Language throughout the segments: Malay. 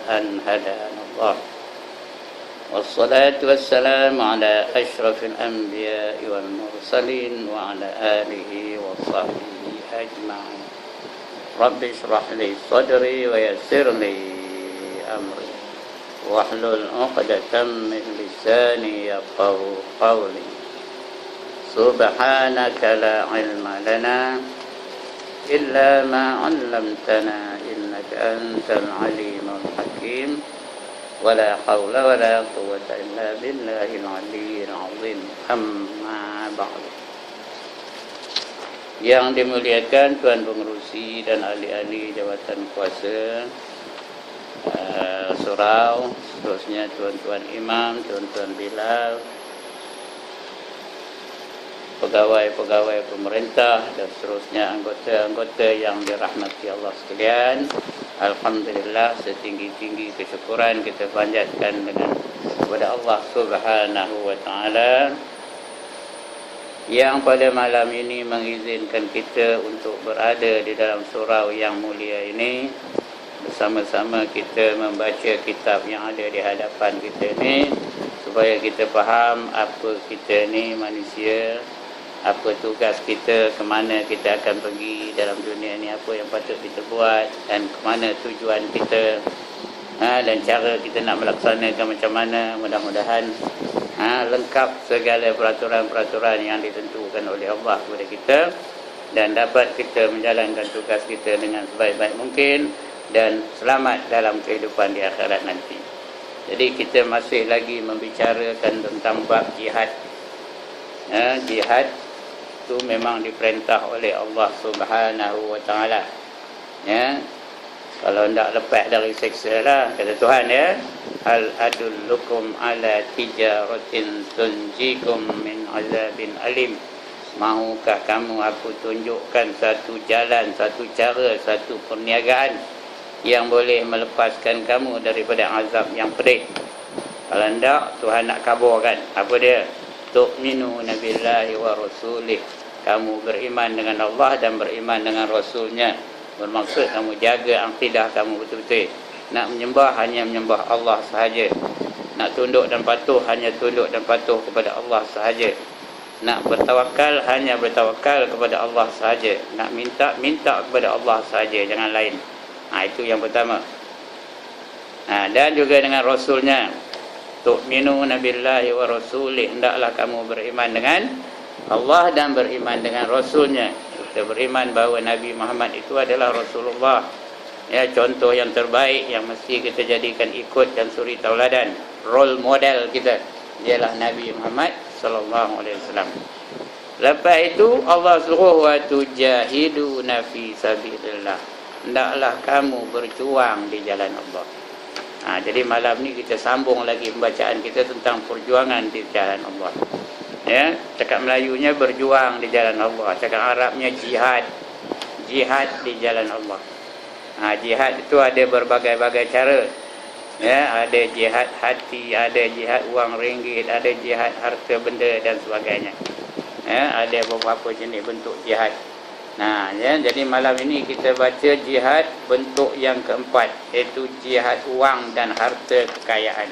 أن هدانا الله والصلاة والسلام على أشرف الأنبياء والمرسلين وعلى آله وصحبه أجمعين. رب اشرح لي صدري ويسر لي أمري واحلل عقدة من لساني يفقهوا قولي. سبحانك لا علم لنا إلا ما علمتنا إنك أنت العليم الحكيم ولا حول ولا قوة إلا بالله العلي العظيم. أما بعد. Yang dimuliakan Tuan Pengerusi dan ahli-ahli jawatan kuasa surau, seterusnya tuan-tuan imam, tuan-tuan bilal, pegawai-pegawai pemerintah dan seterusnya anggota-anggota yang dirahmati Allah sekalian. Alhamdulillah, setinggi-tinggi kesyukuran kita panjatkan dengan kepada Allah Subhanahu wa taala yang pada malam ini mengizinkan kita untuk berada di dalam surau yang mulia ini, bersama-sama kita membaca kitab yang ada di hadapan kita ni, supaya kita faham apa kita ni manusia, apa tugas kita, ke mana kita akan pergi dalam dunia ni, apa yang patut kita buat dan ke mana tujuan kita, dan cara kita nak melaksanakan macam mana. Mudah-mudahan lengkap segala peraturan-peraturan yang ditentukan oleh Allah kepada kita dan dapat kita menjalankan tugas kita dengan sebaik-baik mungkin dan selamat dalam kehidupan di akhirat nanti. Jadi kita masih lagi membicarakan tentang bab jihad. Jihad itu memang diperintah oleh Allah Subhanahu wa taala. Kalau hendak lepas dari seksa lah, kata Tuhan, hal adullukum ala tijaratin tunjikum min azabin alim. Mahukah kamu aku tunjukkan satu jalan, satu cara, satu perniagaan yang boleh melepaskan kamu daripada azab yang pedih? Kalau hendak, Tuhan nak kabarkan apa dia? Tu'minuna billahi wa rasulih. Kamu beriman dengan Allah dan beriman dengan Rasulnya. Bermaksud kamu jaga akidah kamu betul-betul. Nak menyembah hanya menyembah Allah sahaja. Nak tunduk dan patuh hanya tunduk dan patuh kepada Allah sahaja. Nak bertawakal hanya bertawakal kepada Allah sahaja. Nak minta kepada Allah sahaja, jangan lain. Itu yang pertama. Dan juga dengan Rasulnya. Tu'minuna billahi wa rasulih. Hendaklah kamu beriman dengan Allah dan beriman dengan Rasulnya. Kita beriman bahawa Nabi Muhammad itu adalah Rasulullah, contoh yang terbaik yang mesti kita jadikan ikut dan suri tauladan. Role model kita ialah Nabi Muhammad sallallahu alaihi wasallam. Lepas itu Allah suruh wa tujahiduna fi sabilillah. Hendaklah kamu berjuang di jalan Allah. Jadi malam ni kita sambung lagi pembacaan kita tentang perjuangan di jalan Allah. Cakap Melayunya berjuang di jalan Allah, cakap Arabnya jihad. Jihad di jalan Allah. Jihad itu ada berbagai-bagai cara. Ada jihad hati, ada jihad wang ringgit, ada jihad harta benda dan sebagainya. Ada beberapa jenis bentuk jihad. Jadi malam ini kita baca jihad bentuk yang keempat, iaitu jihad wang dan harta kekayaan.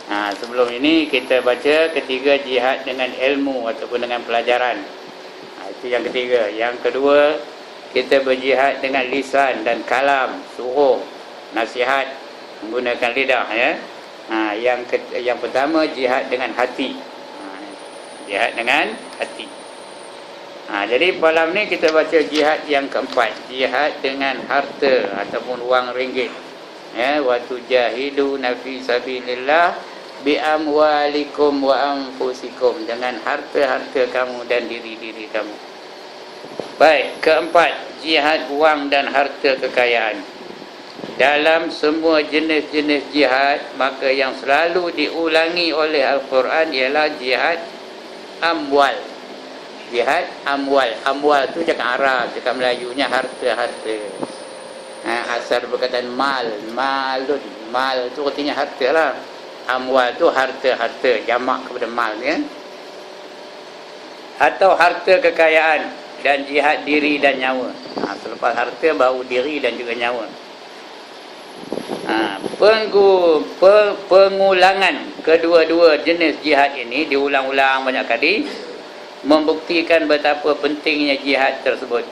Sebelum ini kita baca ketiga, jihad dengan ilmu ataupun dengan pelajaran. Itu yang ketiga. Yang kedua, kita berjihad dengan lisan dan kalam, suruh, nasihat menggunakan lidah. Yang pertama, jihad dengan hati. Jihad dengan hati. Jadi malam ni kita baca jihad yang keempat, jihad dengan harta ataupun wang ringgit. Wa tujahiduna fi sabilillah bi amwalikum wa anfusikum, dengan harta-harta kamu dan diri-diri kamu. Baik, keempat, jihad wang dan harta kekayaan. Dalam semua jenis-jenis jihad, maka yang selalu diulangi oleh Al-Quran ialah jihad amwal. Jihad amwal. Amwal tu cakap Arab, cakap Melayunya harta-harta. Asal perkataan mal, malun. Mal tu artinya harta lah. Amwal tu harta-harta, jamak kepada mal ni. Atau harta kekayaan dan jihad diri dan nyawa. Selepas harta baru diri dan juga nyawa. pengulangan kedua-dua jenis jihad ini diulang-ulang banyak kali membuktikan betapa pentingnya jihad tersebut.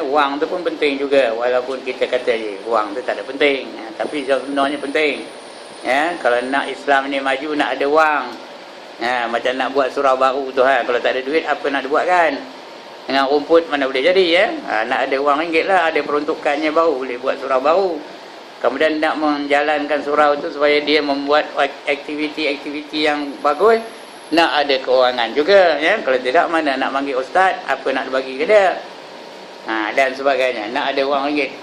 Wang tu pun penting juga, walaupun kita kata wang tu tak ada penting, tapi sebenarnya penting. Kalau nak Islam ni maju nak ada wang. Macam nak buat surau baru tu kalau tak ada duit apa nak buat kan? Dengan rumput mana boleh jadi nak ada wang ringgit lah, ada peruntukannya baru boleh buat surau baru. Kemudian nak menjalankan surau tu supaya dia membuat aktiviti-aktiviti yang bagus, nak ada kewangan juga Kalau tidak mana nak panggil ustaz, apa nak bagi ke dia, dan sebagainya, nak ada wang ringgit.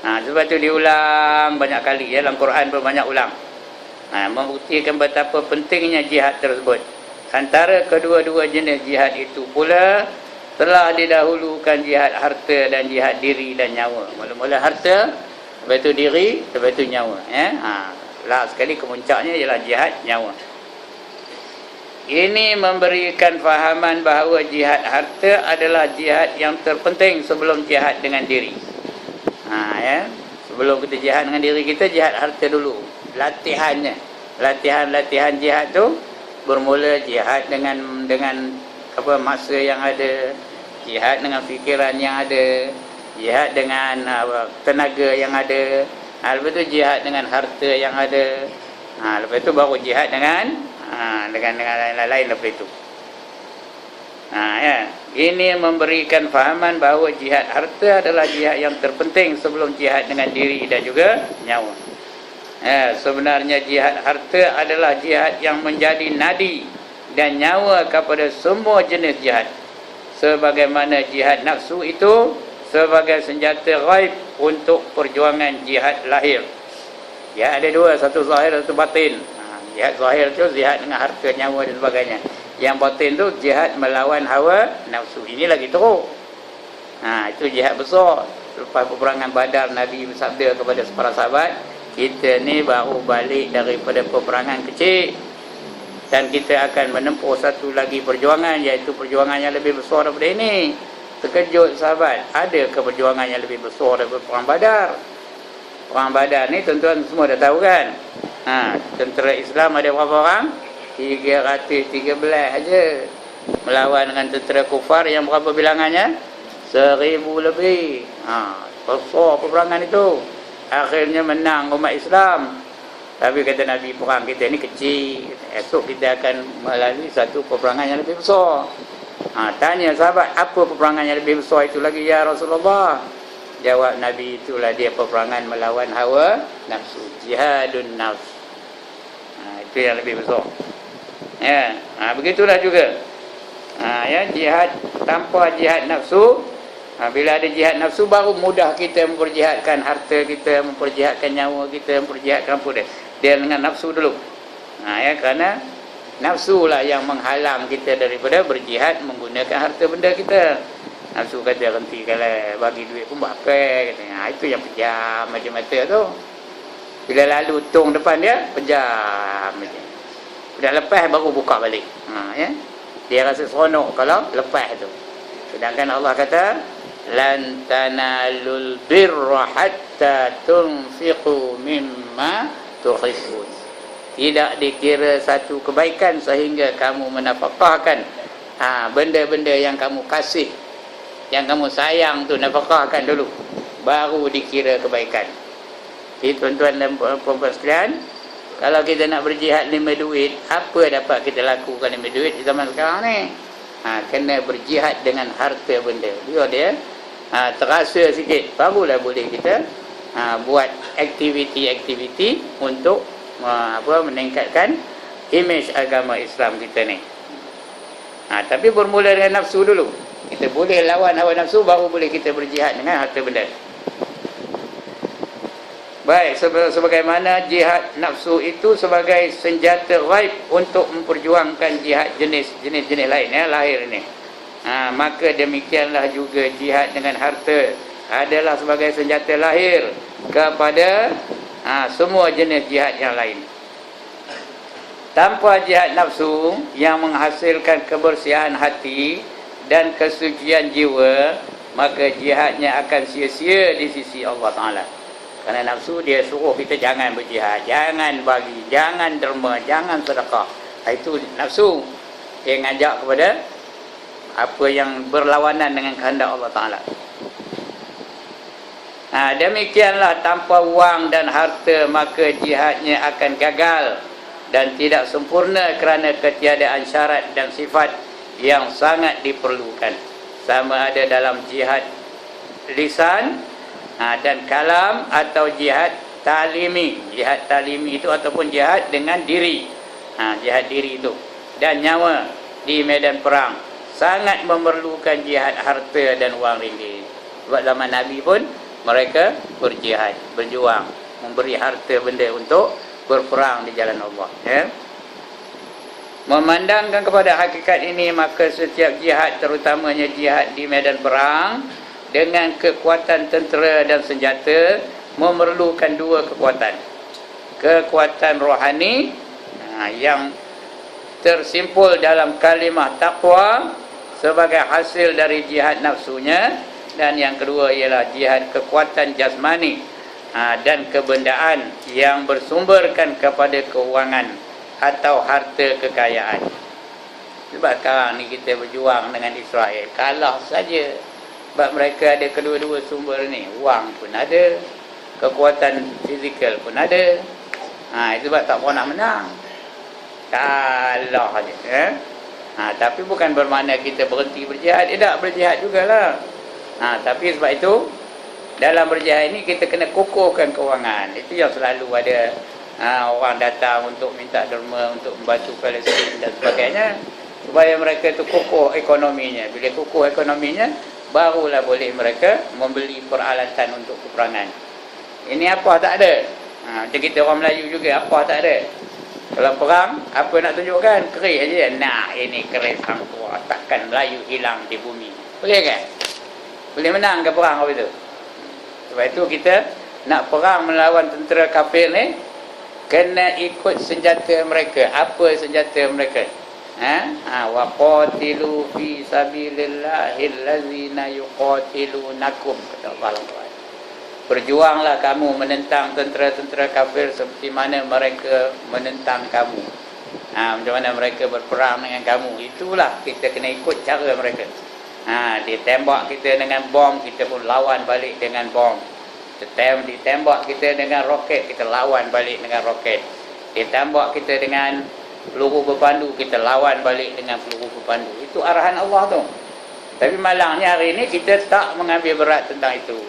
Sebab tu diulang banyak kali dalam Quran pun banyak ulang, membuktikan betapa pentingnya jihad tersebut. Antara kedua-dua jenis jihad itu pula telah didahulukan jihad harta dan jihad diri dan nyawa. Mula-mula harta, lepas itu diri, lepas itu nyawa. Last sekali kemuncaknya ialah jihad nyawa. Ini memberikan fahaman bahawa jihad harta adalah jihad yang terpenting sebelum jihad dengan diri. Sebelum kita jihad dengan diri kita, jihad harta dulu. Latihannya, latihan jihad tu bermula jihad dengan masa yang ada, jihad dengan fikiran yang ada, jihad dengan tenaga yang ada, lepas tu jihad dengan harta yang ada, lepas tu baru jihad dengan lain-lain lepas itu. Ini memberikan fahaman bahawa jihad harta adalah jihad yang terpenting sebelum jihad dengan diri dan juga nyawa. Sebenarnya jihad harta adalah jihad yang menjadi nadi dan nyawa kepada semua jenis jihad. Sebagaimana jihad nafsu itu sebagai senjata ghaib untuk perjuangan jihad lahir. Jihad ada dua, satu zahir, satu batin. Jihad zahir tu jihad dengan harta, nyawa dan sebagainya. Yang batin tu jihad melawan hawa nafsu. Ini lagi teruk. Itu jihad besar. Lepas peperangan Badar, Nabi bersabda kepada para sahabat, kita ni baru balik daripada peperangan kecil dan kita akan menempuh satu lagi perjuangan, iaitu perjuangan yang lebih besar daripada ini. Terkejut sahabat, ada ke perjuangan yang lebih besar daripada perang Badar? Perang Badar ni tuan-tuan semua dah tahu kan? Tentera Islam ada berapa orang? 313 aja. Melawan dengan tentera kufar yang berapa bilangannya? 1000 lebih. Besar peperangan itu. Akhirnya menang umat Islam. Tapi kata Nabi, perang kita ni kecil, esok kita akan melalui satu peperangan yang lebih besar. Tanya sahabat, apa peperangan yang lebih besar itu lagi ya Rasulullah? Jawab Nabi, itulah dia peperangan melawan hawa nafsu, jihadun nafs. Itu yang lebih besar. Begitulah juga. Jihad tanpa jihad nafsu, bila ada jihad nafsu baru mudah kita memperjihadkan harta kita, memperjihadkan nyawa kita, memperjihadkan apa dia dengan nafsu dulu. Kerana nafsu lah yang menghalang kita daripada berjihad menggunakan harta benda kita. Nafsu kata henti, kalau bagi duit pun bakal katanya. Itu yang pejam macam mata tu. Bila lalu tong depan dia, pejam macam. Dah lepas baru buka balik. Dia rasa seronok kalau lepas tu. Sedangkan Allah kata, lan tanalul birra hatta tunfiqu mimma tuhibbun. Tidak dikira satu kebaikan sehingga kamu menafkahkan benda-benda yang kamu kasih, yang kamu sayang tu, nafkahkan dulu, baru dikira kebaikan. Jadi tuan-tuan dan puan-puan sekalian, kalau kita nak berjihad lima duit, apa dapat kita lakukan lima duit di zaman sekarang ni? Kena berjihad dengan harta benda. Dia terasa sikit, barulah boleh kita buat aktiviti-aktiviti untuk meningkatkan imej agama Islam kita ni. Tapi bermula dengan nafsu dulu. Kita boleh lawan hawa nafsu, baru boleh kita berjihad dengan harta benda. Baik, sebagaimana jihad nafsu itu sebagai senjata ghaib untuk memperjuangkan jihad jenis-jenis lain lahir ini. Maka demikianlah juga jihad dengan harta adalah sebagai senjata lahir kepada semua jenis jihad yang lain. Tanpa jihad nafsu yang menghasilkan kebersihan hati dan kesucian jiwa, maka jihadnya akan sia-sia di sisi Allah Ta'ala. Kerana nafsu dia suruh kita jangan berjihad, jangan bagi, jangan derma, jangan sedekah. Itu nafsu. Dia ngajak kepada apa yang berlawanan dengan kehendak Allah Ta'ala. Demikianlah tanpa wang dan harta maka jihadnya akan gagal dan tidak sempurna kerana ketiadaan syarat dan sifat yang sangat diperlukan. Sama ada dalam jihad lisan dan kalam atau jihad talimi. Jihad talimi itu ataupun jihad dengan diri. Jihad diri itu dan nyawa di medan perang sangat memerlukan jihad harta dan wang ringgit. Sebab zaman Nabi pun mereka berjihad, berjuang, memberi harta benda untuk berperang di jalan Allah. Memandangkan kepada hakikat ini, maka setiap jihad, terutamanya jihad di medan perang dengan kekuatan tentera dan senjata, memerlukan dua kekuatan. Kekuatan rohani yang tersimpul dalam kalimah taqwa sebagai hasil dari jihad nafsunya, dan yang kedua ialah jihad kekuatan jasmani dan kebendaan yang bersumberkan kepada keuangan atau harta kekayaan. Sebab sekarang ni kita berjuang dengan Israel, kalah saja. Sebab mereka ada kedua-dua sumber ni, wang pun ada, kekuatan fizikal pun ada. Itu sebab tak pernah menang, kalah saja. Tapi bukan bermakna kita berhenti berjihad. Tak, berjihad jugalah. Tapi sebab itu dalam berjihad ini kita kena kukuhkan kewangan. Itu yang selalu ada orang datang untuk minta derma, untuk membantu Palestin dan sebagainya, supaya mereka itu kukuh ekonominya. Bila kukuh ekonominya, barulah boleh mereka membeli peralatan untuk peperangan. Ini apa tak ada. Macam kita orang Melayu juga, apa tak ada. Kalau perang, apa nak tunjukkan? Keris aja. Nah, ini keris hang tua, takkan Melayu hilang di bumi. Boleh kan? Boleh menang ke perang apa itu? Sebab itu kita nak perang melawan tentera kafir ni, kena ikut senjata mereka. Apa senjata mereka? Wa qatilu fi sabilillahil ladzina yuqatilunakum, kata Allah. Berjuanglah kamu menentang tentera-tentera kafir seperti mana mereka menentang kamu. Macam mana mereka berperang dengan kamu. Itulah kita kena ikut cara mereka. Ditembak kita dengan bom, kita pun lawan balik dengan bom. Ditembak kita dengan roket, kita lawan balik dengan roket. Ditembak kita dengan peluru berpandu, kita lawan balik dengan peluru berpandu. Itu arahan Allah tu. Tapi malangnya hari ini kita tak mengambil berat tentang itu.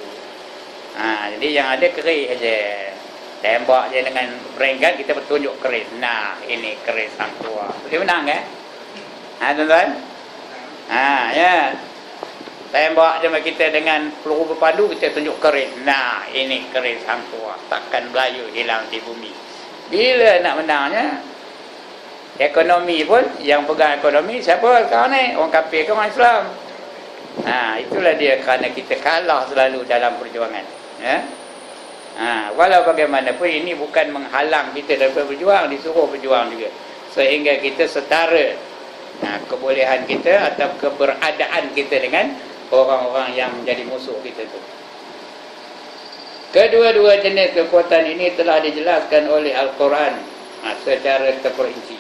Jadi yang ada keris aja. Tembak je dengan beringkat, kita bertunjuk keris. Nah, ini keris hang tua. Boleh menang kan? Tuan-tuan? Ya. Tembak je kita dengan peluru berpandu, kita tunjuk keris. Nah, ini keris hang tua, takkan Melayu hilang di bumi. Bila nak menangnya, ekonomi pun, yang pegang ekonomi siapa sekarang ni? Orang kafir ke orang Islam? Itulah dia, kerana kita kalah selalu dalam perjuangan. Walau bagaimanapun ini bukan menghalang kita daripada berjuang, disuruh berjuang juga, sehingga kita setara kebolehan kita atau keberadaan kita dengan orang-orang yang menjadi musuh kita tu. Kedua-dua jenis kekuatan ini telah dijelaskan oleh Al-Quran secara terperinci.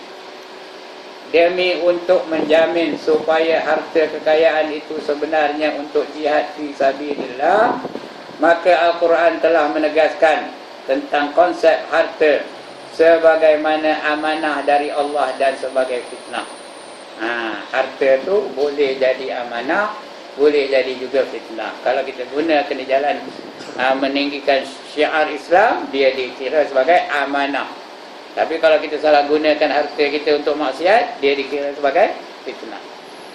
Demi untuk menjamin supaya harta kekayaan itu sebenarnya untuk jihad fi sabilillah, maka Al-Quran telah menegaskan tentang konsep harta sebagaimana amanah dari Allah dan sebagai fitnah. Harta tu boleh jadi amanah, boleh jadi juga fitnah. Kalau kita gunakan di jalan meninggikan syiar Islam, dia dikira sebagai amanah. Tapi kalau kita salah gunakan harta kita untuk maksiat, dia dikira sebagai fitnah.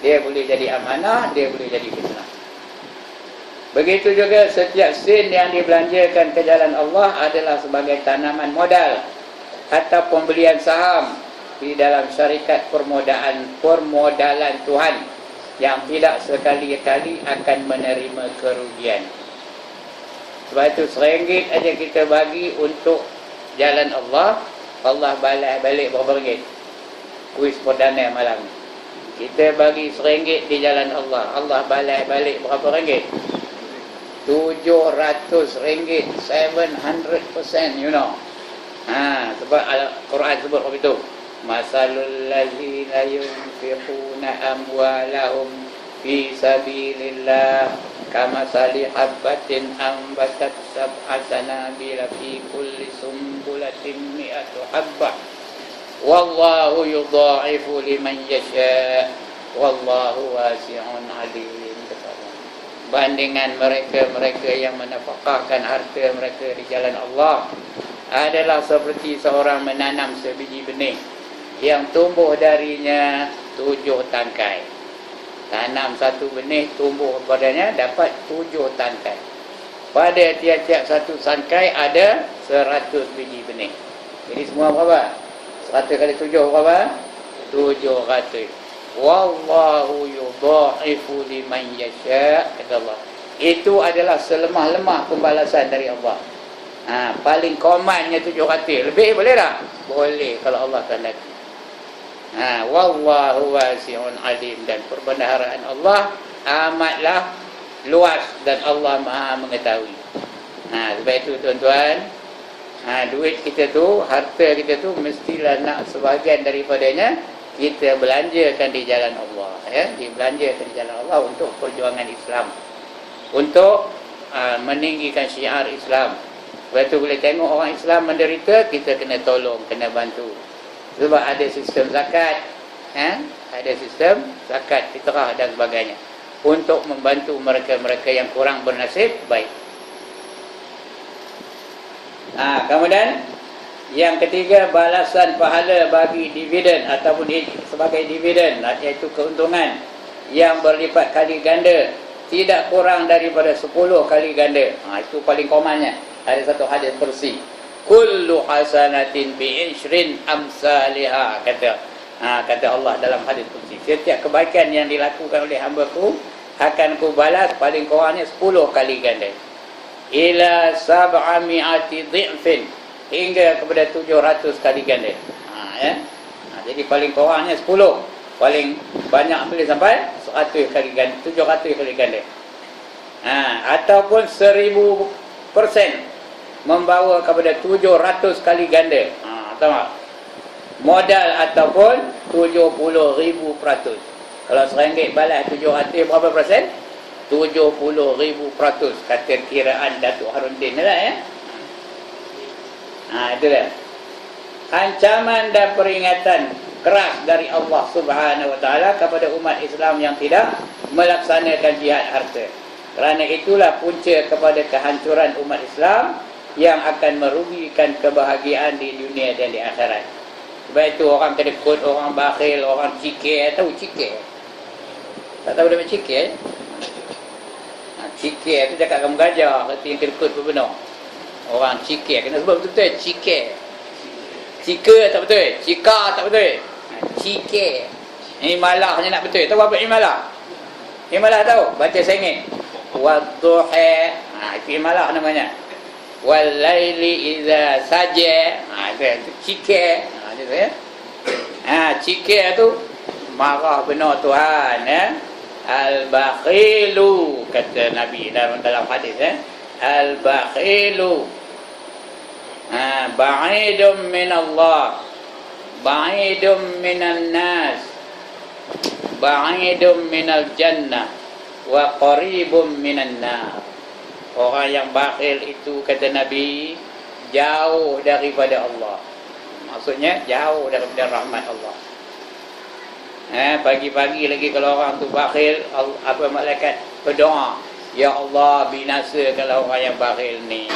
Dia boleh jadi amanah, dia boleh jadi fitnah. Begitu juga setiap sen yang dibelanjakan ke jalan Allah adalah sebagai tanaman modal atau pembelian saham di dalam syarikat permodalan Tuhan yang tidak sekali-kali akan menerima kerugian. Sebab itu RM1 aja kita bagi untuk jalan Allah, Allah balas balik berapa ringgit? Kuis perdana malam ni. Kita bagi RM1 di jalan Allah. Allah balik berapa ringgit? RM700. 700%, you know. Sebab Al-Quran sebut apa itu? Masalul ladzina yunfiquna amwalahum fi sabilillah kamasali habbatin ambatat sab'a sanabila fi kulli sumbulatin mi'atu habbah wallahu yudha'ifu liman yasha wallahu wasi'un alim. Bandingan mereka yang menafkahkan harta mereka di jalan Allah adalah seperti seorang menanam sebiji benih yang tumbuh darinya 7 tangkai. Tanam satu benih, tumbuh padanya dapat 7 tangkai. Pada tiap-tiap satu tangkai ada 100 biji benih. Jadi semua berapa? 100 kali 7 berapa? 700. Wallahu yudha'ifu liman yasha, kata Allah. Itu adalah selemah-lemah pembalasan dari Allah. Paling komannya 700. Lebih boleh tak? Boleh kalau Allah kehendaki. Wallahu wasi'un alim. Dan perbendaharaan Allah amatlah luas dan Allah Maha mengetahui. Sebab itu tuan-tuan, duit kita tu, harta kita tu mestilah nak sebahagian daripadanya kita belanjakan di jalan Allah, ya, dibelanjakan di jalan Allah untuk perjuangan Islam, untuk meninggikan syiar Islam. Sebab tu boleh tengok orang Islam menderita, kita kena tolong, kena bantu. Sebab ada sistem zakat, ada sistem zakat, fitrah dan sebagainya, untuk membantu mereka-mereka yang kurang bernasib baik. Kemudian yang ketiga, balasan pahala bagi dividen ataupun sebagai dividen, iaitu keuntungan yang berlipat kali ganda, tidak kurang daripada 10 kali ganda. Itu paling komannya. Ada satu hadis kursi, kullu hasanatin bi'ishrin amsalihha, kata Allah dalam hadis kursi, setiap kebaikan yang dilakukan oleh hamba-Ku akan Ku balas paling kurangnya 10 kali ganda, ila 700 dhi'fin, hingga kepada 700 kali ganda. Jadi paling kurangnya 10, paling banyak boleh sampai 100 kali ganda, 700 kali ganda. Ataupun 1000% membawa kepada 700 kali ganda. Tahu tak? Modal ataupun 70,000%. Kalau RM1 balas 700, berapa persen? 70,000%, kata kiraan Datuk Harudin lah, ya. Itulah ancaman dan peringatan keras dari Allah Subhanahu Wa Taala kepada umat Islam yang tidak melaksanakan jihad harta. Kerana itulah punca kepada kehancuran umat Islam yang akan merugikan kebahagiaan di dunia dan di akhirat. Sebab itu orang kedekut, orang bakhil, orang cikir. Tahu cikir? Tak tahu dia cikir? Cikir tu cakap kamu gajah, kata yang kedekut pun benar. Orang cikir, kena sebut betul-betul cikir. Cika tak betul, cika tak betul. Cikir. Ini malahnya nak betul. Tahu apa imalah? Imalah tahu? Baca sengit. Wadduha. Itu imalah namanya. Wal laili idza saja. Itu cikir. Itu ya. Cikir tu marah benar Tuhan, ya. Al-bakhilu, kata Nabi dalam hadis, ya. Al-bakhilu ba'idum min Allah, ba'idum minan nas, ba'idum minal jannah, wa qaribum minan nar. Orang yang bakhil itu, kata Nabi, jauh daripada Allah. Maksudnya jauh daripada rahmat Allah. Pagi-pagi lagi kalau orang tu bakhil, apa malaikat berdoa, ya Allah, binasakanlah orang yang bakhil ni,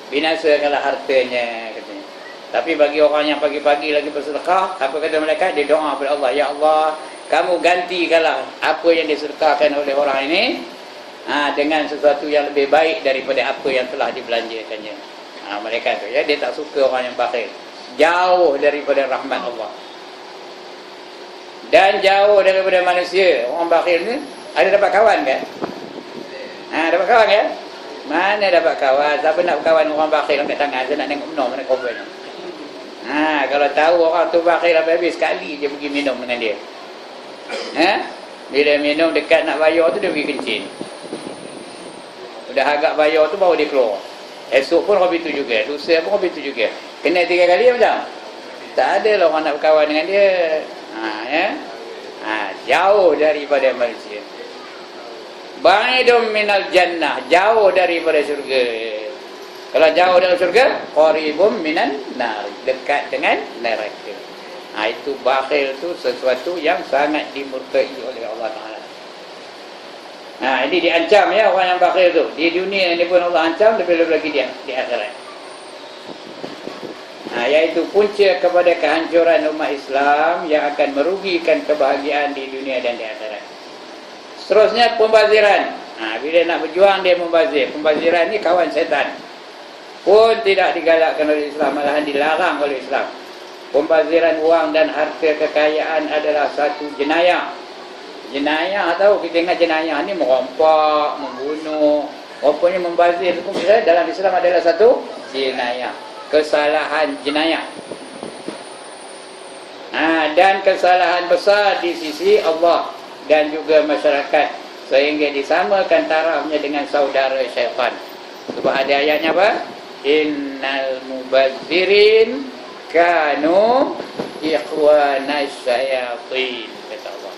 binasakanlah hartanya, katanya. Tapi bagi orang yang pagi-pagi lagi bersedekah, apa kata malaikat? Dia doa kepada Allah, ya Allah, kamu gantikanlah apa yang disedekahkan oleh orang ini dengan sesuatu yang lebih baik daripada apa yang telah dibelanjakannya. Malaikat tu, ya, dia tak suka orang yang bakhil, jauh daripada rahmat Allah dan jauh daripada manusia. Orang bakhil ni ada dapat kawan kan? Dapat kawan kan? Mana dapat kawan? Siapa nak berkawan orang bakhil angkat tangan, saya nak tengok minum mana kawannya. Kalau tahu orang tu bakhil habis-habis, sekali je pergi minum dengan dia. Bila minum dekat nak bayar tu dia pergi kencing. Udah agak bayar tu baru dia keluar. Esok pun habis tu juga, lusa pun habis tu juga. Kena 3 kali macam? Tak ada lah orang nak berkawan dengan dia. Jauh daripada manusia. Ba'idum minal jannah, jauh daripada syurga. Kalau jauh dari syurga, qaribum minan nar, dekat dengan neraka. Itu bakhil tu sesuatu yang sangat dimurkai oleh Allah Ta'ala. Ini diancam ya orang yang bakhil tu. Di dunia ini pun Allah ancam, lebih-lebih lagi dia di akhirat. Iaitu punca kepada kehancuran umat Islam yang akan merugikan kebahagiaan di dunia dan di akhirat. Seterusnya pembaziran. Bila nak berjuang dia membazir. Pembaziran ni kawan setan. Pun tidak digalakkan oleh Islam, malahan dilarang oleh Islam. Pembaziran wang dan harta kekayaan adalah satu jenayah. Jenayah tahu, kita ingat jenayah ni merompak, membunuh. Rupanya membazir itu dalam Islam adalah satu jenayah. Kesalahan jenayah. Dan kesalahan besar di sisi Allah dan juga masyarakat, sehingga disamakan tarafnya dengan saudara syaitan. Sebab ada ayatnya apa? Innal mubazzirin kanu ikhwanas syayatin, kata Allah.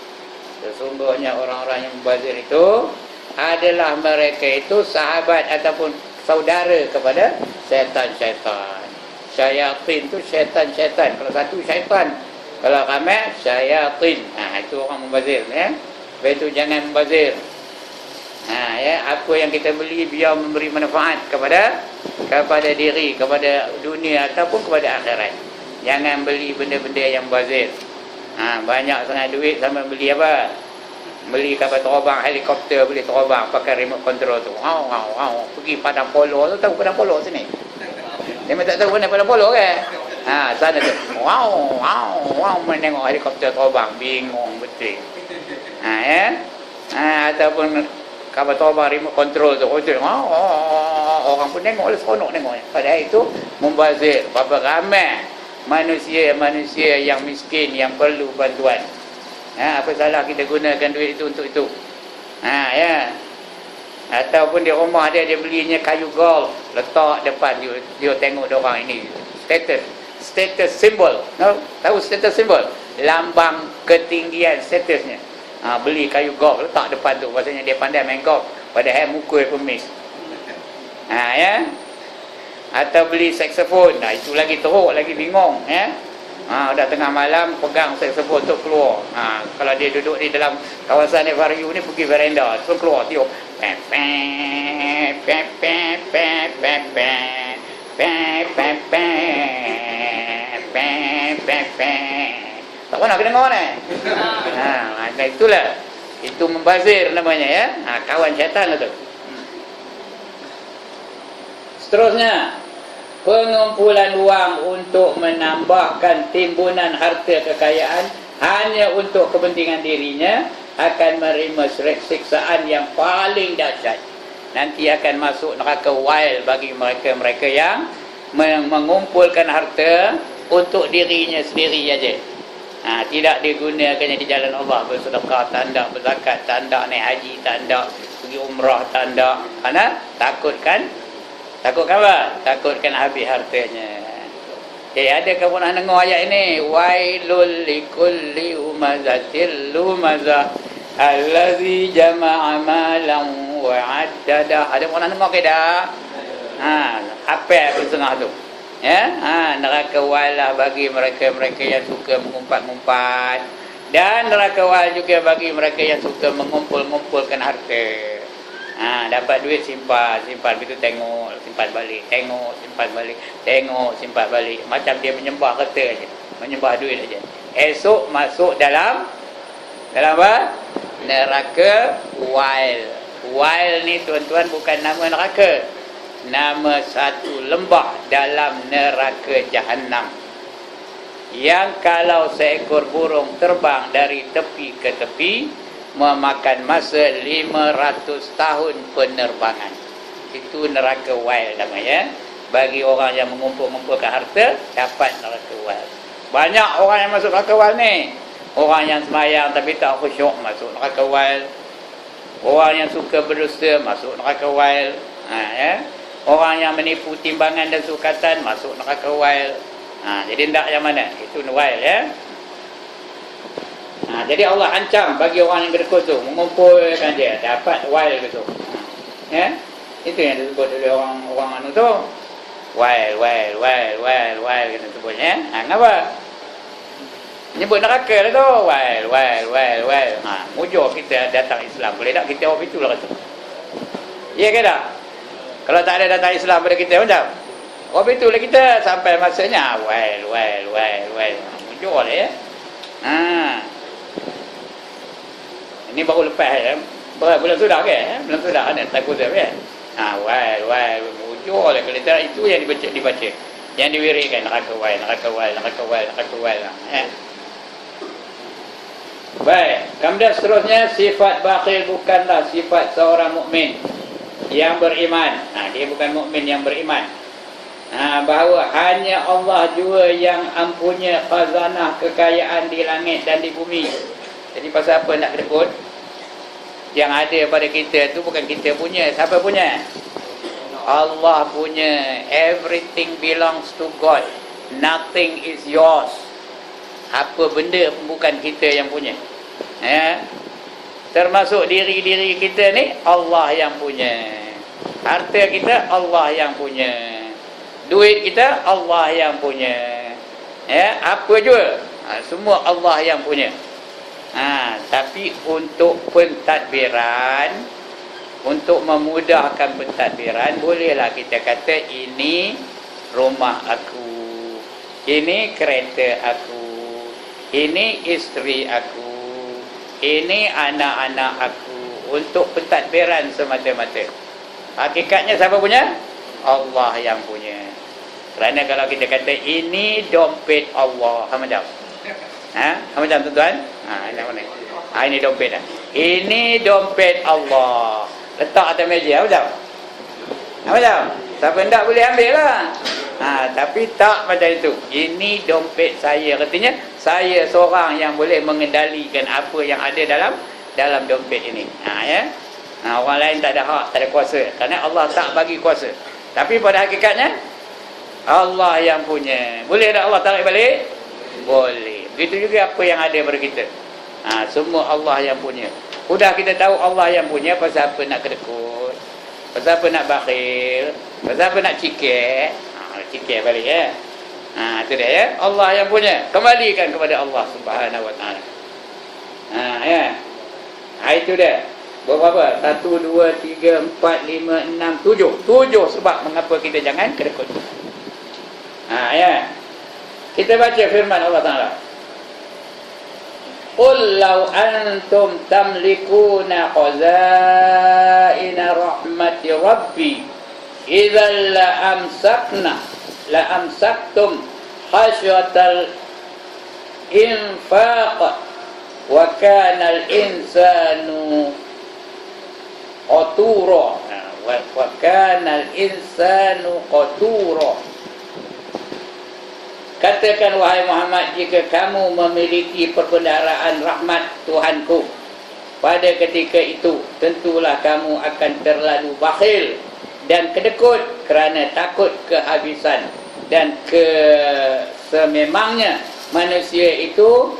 Sesungguhnya orang-orang yang mubazir itu adalah mereka itu sahabat ataupun saudara kepada syaitan-syaitan. Syayatin tu syaitan-syaitan. Kalau satu syaitan, kalau ramai syayatin. Itu orang mubazir ya. Lepas itu jangan mubazir. Apa yang kita beli biar memberi manfaat kepada diri, kepada dunia ataupun kepada akhirat. Jangan beli benda-benda yang mubazir. Banyak sangat duit sampai beli apa? Beli kapal terbang, helikopter boleh terbang pakai remote control tu. Pergi Padang Polo tu, tahu Padang Polo sini? Dia tak tahu mana Padang Polo kan? Sana tu. Menengok helikopter terbang, bingung betul. Ataupun kapal terbang remote control tu. Orang pun tengok lah, seronok tengoknya. Padahal itu membazir. Berapa ramai manusia yang miskin yang perlu bantuan. Apa salah kita gunakan duit itu untuk itu? Ataupun di rumah dia belinya kayu gold, letak depan dia tengok dia orang ini status symbol. Tahu status symbol? Lambang ketinggian statusnya. Beli kayu gold letak depan tu, maksudnya dia pandai main golf, padahal mukul pemis. Atau beli saksofon. Itu lagi teruk, lagi bingung dah tengah malam pegang saksofon tu keluar. Kalau dia duduk di dalam kawasan FRU ni, pergi veranda tu keluar tiup. Tak pernah kena dengar ni. Itulah. Itu membazir namanya ya. Kawan syaitan lah tu. Seterusnya, pengumpulan wang untuk menambahkan timbunan harta kekayaan hanya untuk kepentingan dirinya akan menerima siksaan yang paling dahsyat. Nanti akan masuk neraka wild bagi mereka-mereka yang mengumpulkan harta untuk dirinya sendiri saja. Tidak digunakannya di jalan Allah, bersedekah tanda, berzakat tanda, naik haji tanda, pergi umrah tanda. Karena takutkan apa? Takutkan habis hartanya. Ada ke pernah dengar ayat ini? Wailul likulli umazatil lumazah allazi jama'a malan wa 'addada. Ada pernah dengar ke dah? Apa pun setengah tu. Neraka walah bagi mereka-mereka yang suka mengumpat-ngumpat, dan neraka wal juga bagi mereka yang suka mengumpul-ngumpulkan harta. Dapat duit simpan, begitu tengok, simpan balik, tengok, simpan balik, tengok, simpan balik. Macam dia menyembah harta aja, menyembah duit aja. Esok masuk dalam apa? Neraka wild. Wild ni tuan-tuan bukan nama neraka, nama satu lembah dalam neraka Jahannam, yang kalau seekor burung terbang dari tepi ke tepi memakan masa 500 tahun penerbangan. Itu neraka wild namanya. Bagi orang yang mengumpul-ngumpulkan harta, dapat neraka wild. Banyak orang yang masuk neraka wild ni. Orang yang sembahyang tapi tak khusyuk masuk neraka wail. Orang yang suka berdusta masuk neraka wail. Ya. Orang yang menipu timbangan dan sukatan masuk neraka wail. Jadi hendak yang mana? Itu wail ya. Jadi Allah ancam bagi orang yang kedekut tu, mengumpulkan dia dapat wail gitu. Ya. Itu yang disebut oleh orang anu tu. Wail kita sebutnya. Kenapa? Nyebut neraka lah tu. Wail. Mujur kita datang Islam. Boleh tak kita orang itulah kata. Ya ke tak? Kalau tak ada datang Islam pada kita macam orang itulah kita sampai masanya wail. Mujur lah ya. Ini baru lepas ya. Bulan sudah ke? Bulan sudah ada takut dia ya. Wail mujur lah kalau tak itu yang dibaca. Yang diwirikan neraka wail. Baik, kemudian seterusnya sifat bakhil bukanlah sifat seorang mukmin yang beriman. Dia bukan mukmin yang beriman. Bahawa hanya Allah jua yang mempunyai khazanah kekayaan di langit dan di bumi. Jadi pasal apa nak kedekut? Yang ada pada kita tu bukan kita punya. Siapa punya? Allah punya. Everything belongs to God. Nothing is yours. Apa benda pun bukan kita yang punya. Termasuk diri kita ni Allah yang punya. Harta kita Allah yang punya. Duit kita Allah yang punya. Apa juga semua Allah yang punya. Tapi untuk pentadbiran, untuk memudahkan pentadbiran, bolehlah kita kata ini rumah aku, ini kereta aku, ini isteri aku, ini anak-anak aku, untuk pentadbiran semata-mata. Hakikatnya siapa punya? Allah yang punya. Kerana kalau kita kata ini dompet Allah, macam macam tuan-tuan? Ini dompet dah. Ini dompet Allah. Letak atas meja macam? Macam? Siapa hendak boleh ambil lah. Tapi tak macam itu. Ini dompet saya. Katanya saya seorang yang boleh mengendalikan apa yang ada dalam dompet ini. Orang lain tak ada hak, tak ada kuasa. Kerana Allah tak bagi kuasa. Tapi pada hakikatnya Allah yang punya. Boleh tak Allah tarik balik? Boleh. Begitu juga apa yang ada pada kita. Semua Allah yang punya. Sudah kita tahu Allah yang punya, pasal apa nak kedekut? Pasal apa nak bakhil? Pasal apa nak cikir? Cikir balik ya. Itu dia ya. Allah yang punya. Kembalikan kepada Allah Subhanahu Wa Taala. Itu dia. Berapa? 1, 2, 3, 4, 5, 6, 7. 7 sebab mengapa kita jangan kedekut. Kita baca firman Allah Taala. Qul law antum tamlikuna khazaina rahmati rabbi idzal la amsaktum khasyatal infaq wa kana al insanu qatura wa kana al insanu qatura. Katakan wahai Muhammad, jika kamu memiliki perbendaharaan rahmat Tuhanku, pada ketika itu tentulah kamu akan terlalu bakhil dan kedekut kerana takut kehabisan. Dan sememangnya manusia itu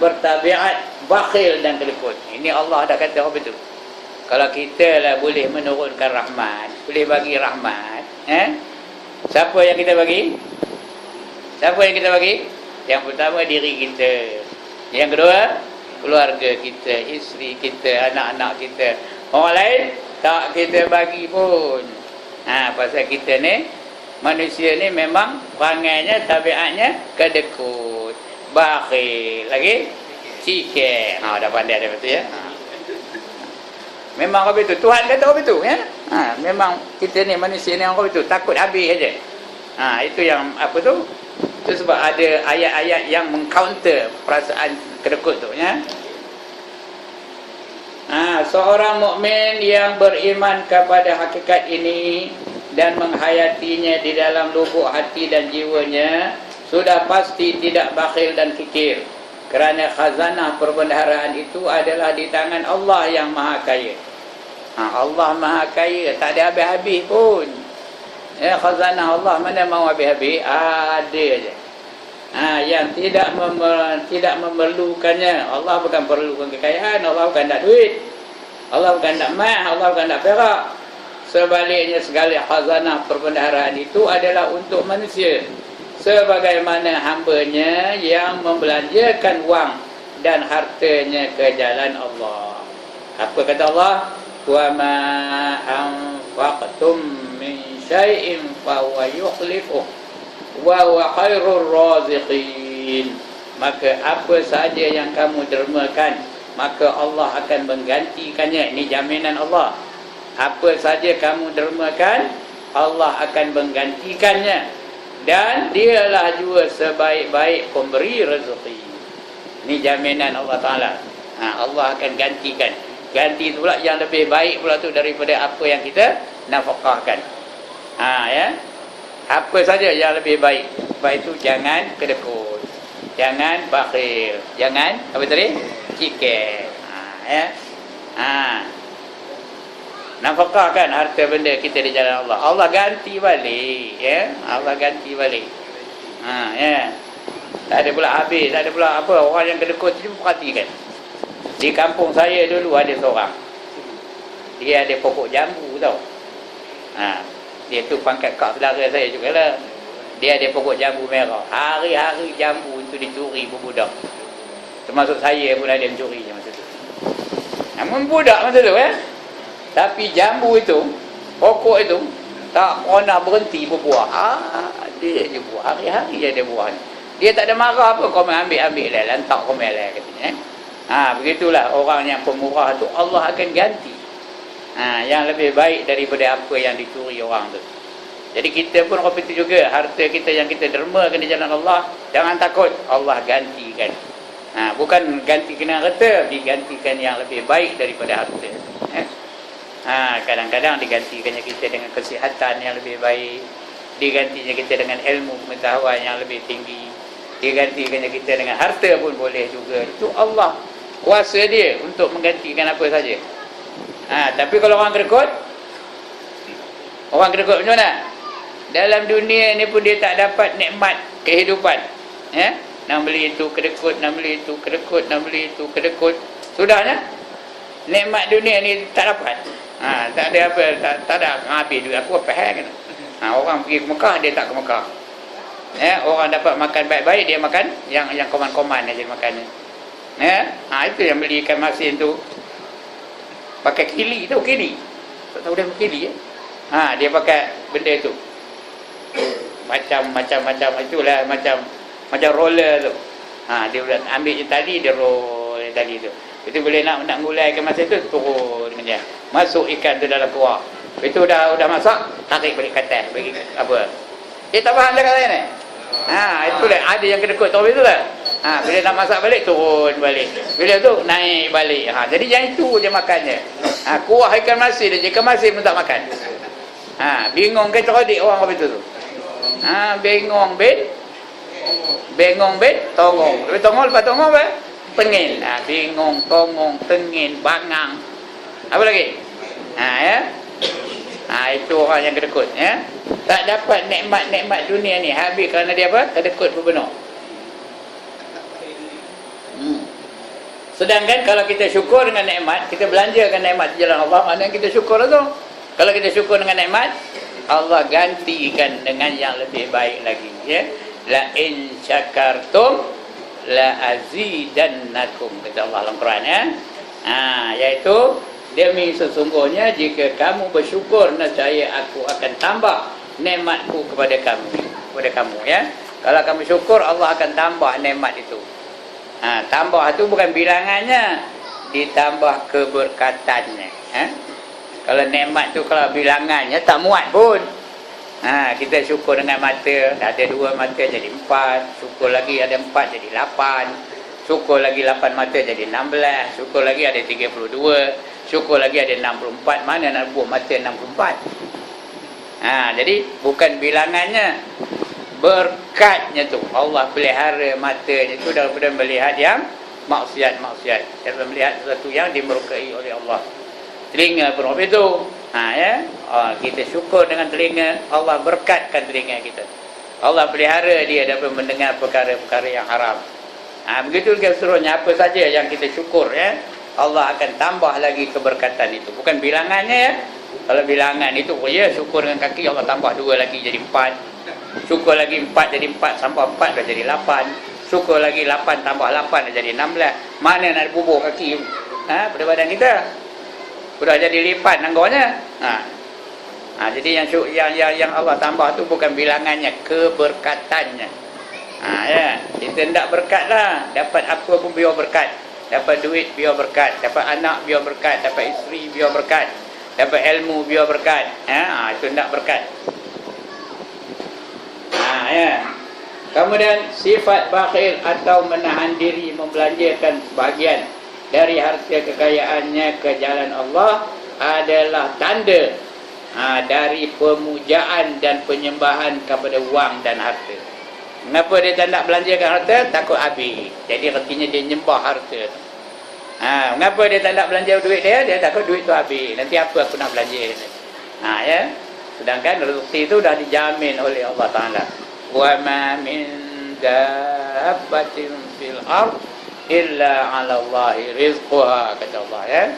bertabiat bakhil dan kedekut. Ini Allah dah kata apa itu. Kalau kita lah boleh menurunkan rahmat, boleh bagi rahmat, siapa yang kita bagi? Siapa yang kita bagi? Yang pertama diri kita. Yang kedua keluarga kita, isteri kita, anak-anak kita. Orang lain tak kita bagi pun. Pasal kita ni, manusia ni memang perangainya, tabiatnya kedekut, bakhil, lagi cikir. Dah pandai dah betul ya. Memang apa itu? Tuhan kata apa itu ya? Memang kita ni manusia ni apa itu? Takut habis aja. Itu yang apa tu? Itu sebab ada ayat-ayat yang mengcounter perasaan kedekut tu ya. Seorang mukmin yang beriman kepada hakikat ini dan menghayatinya di dalam lubuk hati dan jiwanya sudah pasti tidak bakhil dan kikir. Kerana khazanah perbendaharaan itu adalah di tangan Allah yang Maha Kaya. Allah Maha Kaya, tak ada habis-habis pun. Ya, khazanah Allah mana mau habis-habis? Ada je. Yang tidak memerlukannya. Allah bukan perlukan kekayaan, Allah bukan nak duit, Allah bukan nak emas, Allah bukan nak perak. Sebaliknya segala khazanah perbendaharaan itu adalah untuk manusia, sebagaimana hambanya yang membelanjakan wang dan hartanya ke jalan Allah. Apa kata Allah? Wa ma anfaqtum min syai'in fa huwa yukhlifuh wa huwa khairur raziqin. Maka apa sahaja yang kamu dermakan, maka Allah akan menggantikannya. Ini jaminan Allah. Apa sahaja kamu dermakan, Allah akan menggantikannya, dan dialah juga sebaik-baik pemberi rezeki. Ini jaminan Allah Ta'ala. Allah akan gantikan. Ganti pula yang lebih baik pula tu daripada apa yang kita nafkahkan. Ya. Apa saja yang lebih baik. Baik itu jangan kedekut, jangan bakhil, jangan apa tadi? Cikir. Ya. Nafkahkan harta benda kita di jalan Allah. Allah ganti balik, ya. Allah ganti balik. Ya. Tak ada pula habis, tak ada pula apa. Orang yang kedekut tu perhatikan. Di kampung saya dulu ada seorang. Dia ada pokok jambu tau. Dia tu pangkat kak saudara saya jugalah. Dia ada pokok jambu merah. Hari-hari jambu itu dicuri budak. Termasuk saya pun ada mencuri masa tu. Namun budak masa tu, Tapi jambu itu, pokok itu tak pernah berhenti berbuah. Dia je buah, hari-hari ada buah ni. Dia tak ada marah apa, kau ambil lah, lantak kau lah katanya. Begitulah orang yang pemurah tu, Allah akan ganti yang lebih baik daripada apa yang dicuri orang tu. Jadi kita pun orang itu juga, harta kita yang kita dermakan di jalan Allah, jangan takut, Allah gantikan. Bukan ganti kena harta, digantikan yang lebih baik daripada harta. Kadang-kadang digantikannya kita dengan kesihatan yang lebih baik, digantinya kita dengan ilmu pengetahuan yang lebih tinggi, digantikannya kita dengan harta pun boleh juga. Itu Allah kuasa dia untuk menggantikan apa saja. Tapi kalau orang kedekut macam mana? Dalam dunia ni pun dia tak dapat nikmat kehidupan. Nak beli itu kedekut, nak beli itu kedekut, nak beli itu kedekut. Sudahnya nikmat dunia ni tak dapat. Tak ada apa, tak ada habis duit. Aku apa kan? Orang pergi ke Mekah, dia tak ke Mekah. Orang dapat makan baik-baik, dia makan yang koman-koman aja makannya. Itu yang beli ikan masin tu pakai kili tu, kili. Tak tahu dia pakai kili dia pakai benda tu. Macam itulah, macam roller tu. Dia ambil je tali, dia roll tali tu. Itu boleh nak ngulai ikan masin tu, turun dengan dia. Masuk ikan tu dalam kuah. Itu dah masak, tarik balik ke atas, bagi apa? Dia tak faham cakap saya ni. Itulah ada yang kedekut tahu itulah. Bila nak masak balik, turun balik. Bila tu naik balik. Jadi yang itu je makannya. Kuah ikan masin je, ikan masin pun tak makan. Bingung ke cerdik orang apa itu tu. Bengong bet, tongong. Lepas tongong apa? Tengil. Bingung, tongong, tengil, bangang. Apa lagi? Itu orang yang kedekut, tak dapat nikmat-nikmat dunia ni habis kerana dia apa? Kedekut berbenar. Sedangkan kalau kita syukur dengan nikmat, kita belanjakan nikmat di jalan Allah, maknanya kita syukur tu. Kalau kita syukur dengan nikmat, Allah gantikan dengan yang lebih baik lagi, La in syakartum la azidannakum, kata Allah dalam Quran, iaitu demi sesungguhnya jika kamu bersyukur, nescaya aku akan tambah nikmatku kepada kamu, Kalau kamu syukur, Allah akan tambah nikmat itu. Tambah itu bukan bilangannya, ditambah keberkatannya. Kalau nikmat tu kalau bilangannya tak muat pun. Kita syukur dengan mata, ada 2 mata jadi 4, syukur lagi ada 4 jadi 8, syukur lagi 8 mata jadi 16, syukur lagi ada 32, syukur lagi ada 64, mana nak buat mata 64. Jadi bukan bilangannya, berkatnya tu. Allah pelihara matanya tu daripada melihat yang maksiat-maksiat, daripada melihat sesuatu yang dimurkai oleh Allah. Telinga pun itu. Kita syukur dengan telinga, Allah berkatkan telinga kita. Allah pelihara dia daripada mendengar perkara-perkara yang haram. Begitu juga seterusnya, apa saja yang kita syukur, Allah akan tambah lagi keberkatan itu. Bukan bilangannya, Kalau bilangan itu, syukur dengan kaki, Allah tambah 2 lagi jadi 4. Syukur lagi 4 jadi 4, sampai 4 dah jadi 8. Syukur lagi 8 tambah 8 dah jadi 16. Mana nak bubuh kaki pada badan kita? Sudah jadi lipat anggotnya. Jadi yang Allah tambah tu bukan bilangannya, keberkatannya. Kita tidak berkat lah. Dapat apa pun biar berkat. Dapat duit biar berkat. Dapat anak biar berkat. Dapat isteri biar berkat. Dapat ilmu biar berkat. Itu tidak berkat. Kemudian sifat bakhil atau menahan diri membelanjakan sebahagian dari harta kekayaannya ke jalan Allah adalah tanda dari pemujaan dan penyembahan kepada wang dan harta. Mengapa dia tak nak belanjakan harta? Takut habis. Jadi artinya dia nyembah harta. Mengapa dia tak nak belanja duit dia? Dia takut duit tu habis. Nanti apa aku nak belanja? Sedangkan rezeki itu dah dijamin oleh Allah Ta'ala. Wa ma min dabbatin fil ard illa 'ala Allahi rizquha, kata Allah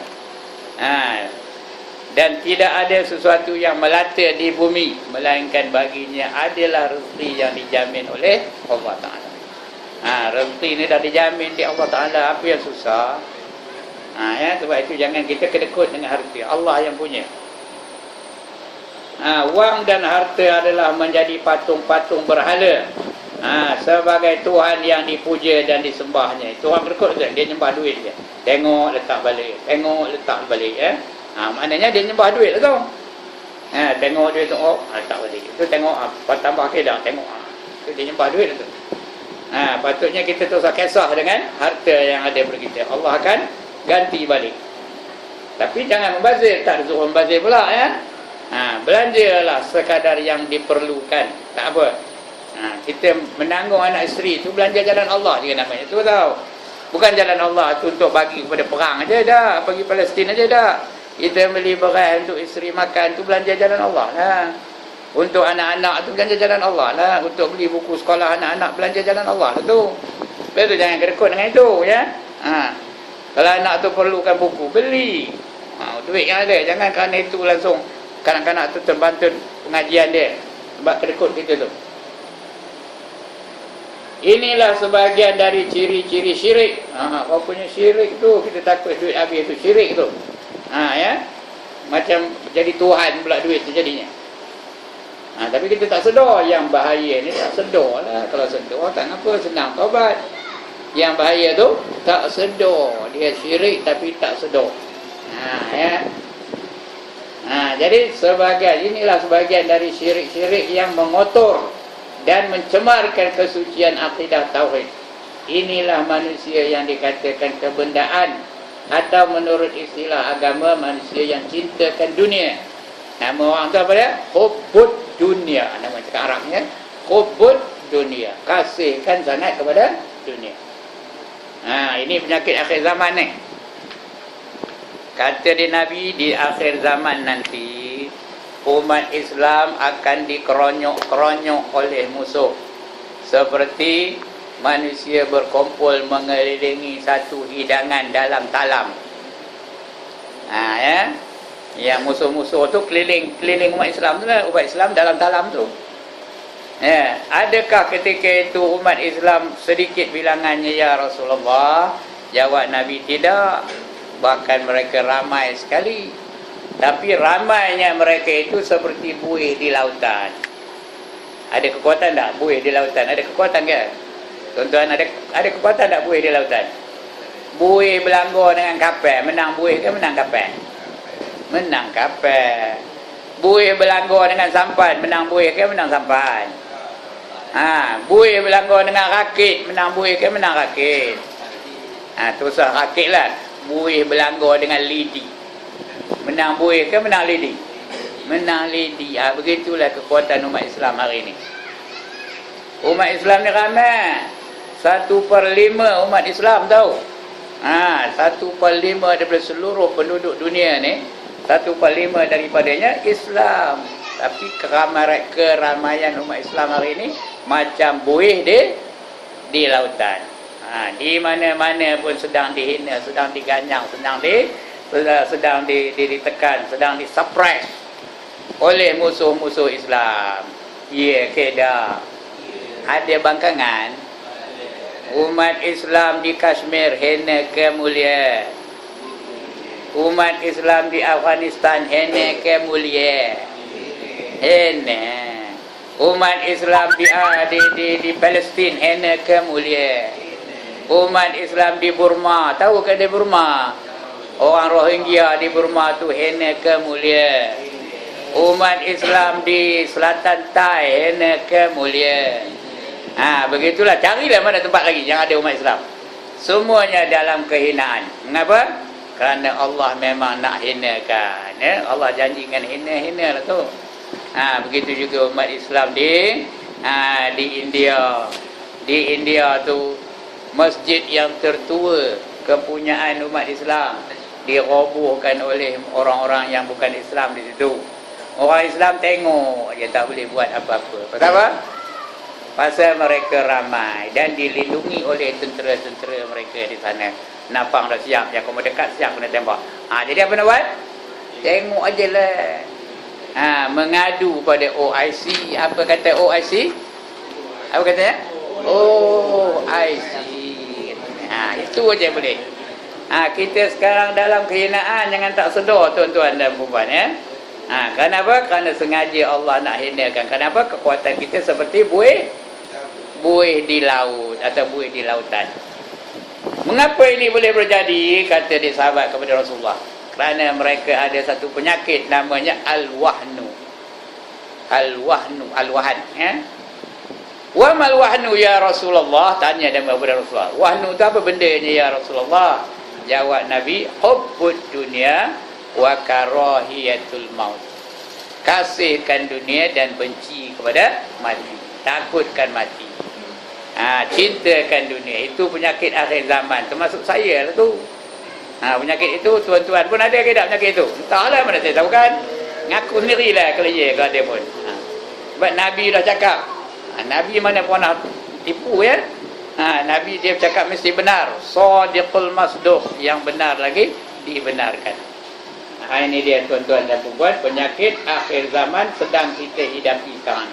dan tidak ada sesuatu yang melata di bumi melainkan baginya adalah rezeki yang dijamin oleh Allah Ta'ala. Rezeki ni dah dijamin di Allah Ta'ala. Apa yang susah? Sebab itu jangan kita kedekut dengan harta. Allah yang punya. Wang dan harta adalah menjadi patung-patung berhala sebagai Tuhan yang dipuja dan disembahnya. Itu orang kedekut tu, dia nyembah duit dia. Tengok letak balik, tengok letak balik. Maknanya dia nyembah duit lah tu. Tengok duit tu, letak balik. Itu tengok tambah kedah, tengok. Itu dia nyembah duit tu. Patutnya kita tak usah kisah dengan harta yang ada pada kita. Allah akan ganti balik. Tapi jangan membazir, tak disuruh membazir pula belanjalah sekadar yang diperlukan. Tak apa. Kita menanggung anak isteri tu belanja jalan Allah juga namanya. Tu tahu. Bukan jalan Allah tu untuk bagi kepada perang aja dah, bagi Palestin aja dah. Kita beli beras untuk isteri makan tu belanja jalan Allah lah. Untuk anak-anak tu belanja jalan Allah lah. Untuk beli buku sekolah anak-anak belanja jalan Allah lah tu. Betul, jangan kedekut dengan itu Kalau anak tu perlukan buku, beli. Duit yang ada, jangan kerana itu langsung kanak-kanak tu terbantu pengajian dia. Sebab kedekut kita tu. Inilah sebahagian dari ciri-ciri syirik. Apa punya syirik tu, kita takut duit habis tu, syirik tu. Macam jadi Tuhan pula duit tu jadinya. Tapi kita tak sedar yang bahaya ni, tak sedar lah. Kalau sedar tak apa, senang taubat. Yang bahaya tu tak sedar, dia syirik tapi tak sedar. Jadi inilah sebahagian dari syirik-syirik yang mengotor dan mencemarkan kesucian akidah tauhid. Inilah manusia yang dikatakan kebendaan, atau menurut istilah agama manusia yang cintakan dunia. Nama orang tu apa dia? Hubbud dunia. Nama cakap Arabnya hubbud dunia. Kasihkan sangat kepada dunia. Ini penyakit akhir zaman ni. Kata di Nabi, di akhir zaman nanti umat Islam akan dikeronyok-keronyok oleh musuh seperti manusia berkumpul mengelilingi satu hidangan dalam talam. Yang musuh-musuh tu keliling umat Islam tu lah. Umat Islam dalam talam tu. Adakah ketika itu umat Islam sedikit bilangannya ya Rasulullah? Jawab Nabi, tidak. Bahkan mereka ramai sekali. Tapi ramainya mereka itu seperti buih di lautan. Ada kekuatan tak buih di lautan? Ada kekuatan ke? Tuan-tuan, ada kekuatan tak buih di lautan? Buih berlanggar dengan kapal, menang buih ke menang kapal? Menang kapal. Buih berlanggar dengan sampan, menang buih ke menang sampan? Buih berlanggar dengan rakit, menang buih ke menang rakit? Tu usah rakit lah. Buih berlanggar dengan lidi, menang buih ke menang lidi? Menang lidi. Begitulah kekuatan umat Islam hari ini. Umat Islam ni ramai. 1/5 umat Islam tahu. 1/5 daripada seluruh penduduk dunia ni, 1/5 daripadanya Islam. Tapi keramaian umat Islam hari ini macam buih di lautan. Di mana-mana pun sedang dihina, sedang diganyang, sedang ditekan, sedang disuppress oleh musuh-musuh Islam. Ya, kedah. Ada bangkangan umat Islam di Kashmir hina ke mulia. Umat Islam di Afghanistan hina ke mulia. Hina. Umat Islam di Palestin hina ke mulia. Umat Islam di Burma, tahu ke di Burma? Orang Rohingya di Burma tu hina ke mulia. Umat Islam di Selatan Thai hina ke mulia. Begitulah, carilah mana tempat lagi yang ada umat Islam. Semuanya dalam kehinaan. Mengapa? Kerana Allah memang nak hinakan. Allah janjikan hina-hina lah tu. Begitu juga umat Islam di India. Di India tu masjid yang tertua kepunyaan umat Islam dirobohkan oleh orang-orang yang bukan Islam di situ. Orang Islam tengok je, tak boleh buat apa-apa. Pasal apa? Pasal mereka ramai dan dilindungi oleh tentera-tentera mereka di sana. Napang dah siap, yang kamu dekat siap kena tembak. Jadi apa nak buat? Tengok aje lah. Mengadu pada OIC. Apa kata OIC? Apa katanya? OIC. Itu aja boleh. Kita sekarang dalam kehinaan, jangan tak sedar tuan-tuan dan puan-puan ya. Kenapa? Kerana sengaja Allah nak hinakan. Kenapa? Kekuatan kita seperti buih di laut atau buih di lautan. Mengapa ini boleh terjadi? Kata dia sahabat kepada Rasulullah. Kerana mereka ada satu penyakit namanya al-wahnu. Al-wahan ya. Wa mal wahnu ya Rasulullah? Tanya dia kepada Rasulullah. Wahnu tu apa bendanya ya Rasulullah? Jawab Nabi, hubbud dunya wa karahiyatul maut. Kasihkan dunia dan benci kepada mati. Takutkan mati. Cintakan dunia. Itu penyakit akhir zaman. Termasuk saya lah tu. Penyakit itu tuan-tuan pun ada ke tak penyakit itu? Entahlah mana saya tahu kan. Ngaku sendirilah kalau ada pun. Sebab Nabi dah cakap. Nabi mana pernah tipu ya. Nabi dia cakap mesti benar. Shadiqul masduq. Yang benar lagi dibenarkan. Ini dia tuan-tuan dan puan-puan, penyakit akhir zaman sedang kita hidapi sekarang.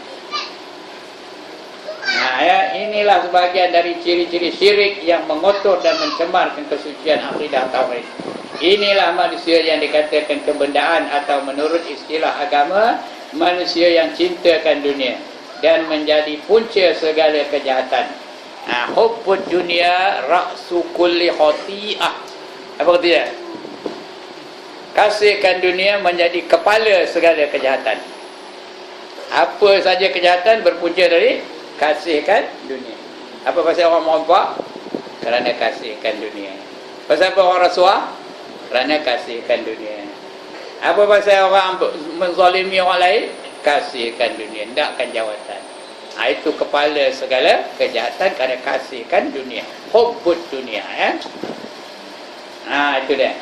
Inilah sebahagian dari ciri-ciri syirik yang mengotor dan mencemarkan kesucian akidah tauhid. Inilah manusia yang dikatakan kebendaan atau menurut istilah agama, manusia yang cintakan dunia dan menjadi punca segala kejahatan. Hubbud dunia ra'su kulli khati'ah. Apa kata dia? Kasihkan dunia menjadi kepala segala kejahatan. Apa saja kejahatan berpunca dari kasihkan dunia. Apa pasal orang merompak? Kerana kasihkan dunia. Pasal apa orang rasuah? Kerana kasihkan dunia. Apa pasal orang menzalimi orang lain? Kasihkan dunia. Hendakkan jawatan. Itu kepala segala kejahatan kerana kasihkan dunia. Hubbud dunia ya. Itu dia.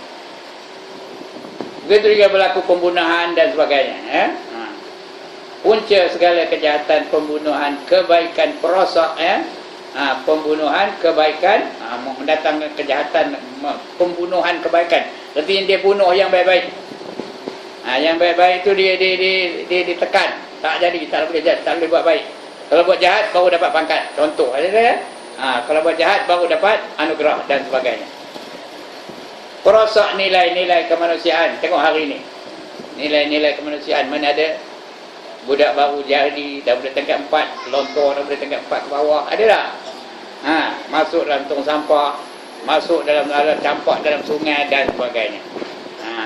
Begitu juga berlaku pembunuhan dan sebagainya ya. Punca segala kejahatan pembunuhan, kebaikan perosak ya. Pembunuhan kebaikan, mendatangkan kejahatan, pembunuhan kebaikan. Artinya dia bunuh yang baik-baik. Yang baik-baik itu dia ditekan, tak jadi, tak boleh buat baik. Kalau buat jahat baru dapat pangkat. Contoh ada ya. Kalau buat jahat baru dapat anugerah dan sebagainya. Perosak nilai-nilai kemanusiaan. Tengok hari ini. Nilai-nilai kemanusiaan mana ada budak baru jadi, dah boleh tingkat 4, lontor dah boleh tingkat 4 ke bawah. Ada tak? Masuk dalam tong sampah, masuk dalam campak dalam sungai dan sebagainya.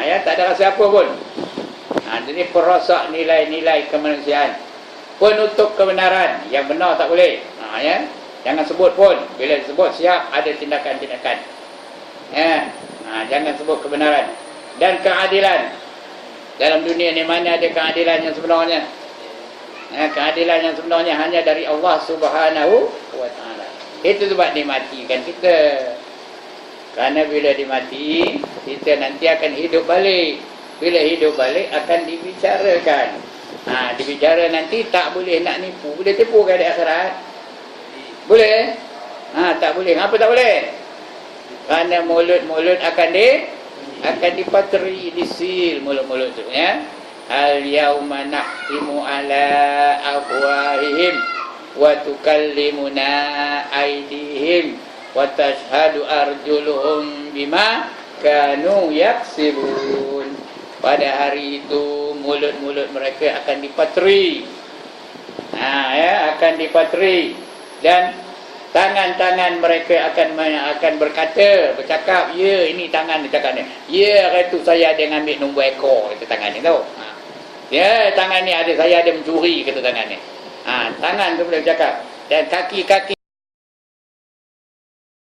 Ya, tak ada rasa apa pun. Jadi perosak nilai-nilai kemanusiaan. Penutup kebenaran, yang benar tak boleh. Ya, jangan sebut pun. Bila disebut siap ada tindakan-tindakan. Ya, jangan sebut kebenaran. Dan keadilan. Dalam dunia ni mana ada keadilan yang sebenarnya? Keadilan yang sebenarnya hanya dari Allah Subhanahu wa taala. Itu sebab dimatikan kita. Kerana bila dimati, kita nanti akan hidup balik. Bila hidup balik akan dibicarakan. Dibicara nanti tak boleh nak nipu. Boleh tipu ke di akhirat? Boleh? Tak boleh. Kenapa tak boleh? Kerana mulut-mulut akan dipatri, disil mulut-mulut tu ya. Al yauma nahtimu ala afwahihim wa tukallimuna aydihim wa tashhadu arjuluhum bima kanu yaksibun. Pada hari itu mulut-mulut mereka akan dipatri. Akan dipatri, dan tangan-tangan mereka akan bercakap, ya ini tangan dia cakap ni. Ya, itu saya ada ngambil nombor ekor kata tangan ni tahu. Ya, tangan ni ada saya ada mencuri kata tangan ni. Tangan tu boleh bercakap. Dan kaki-kaki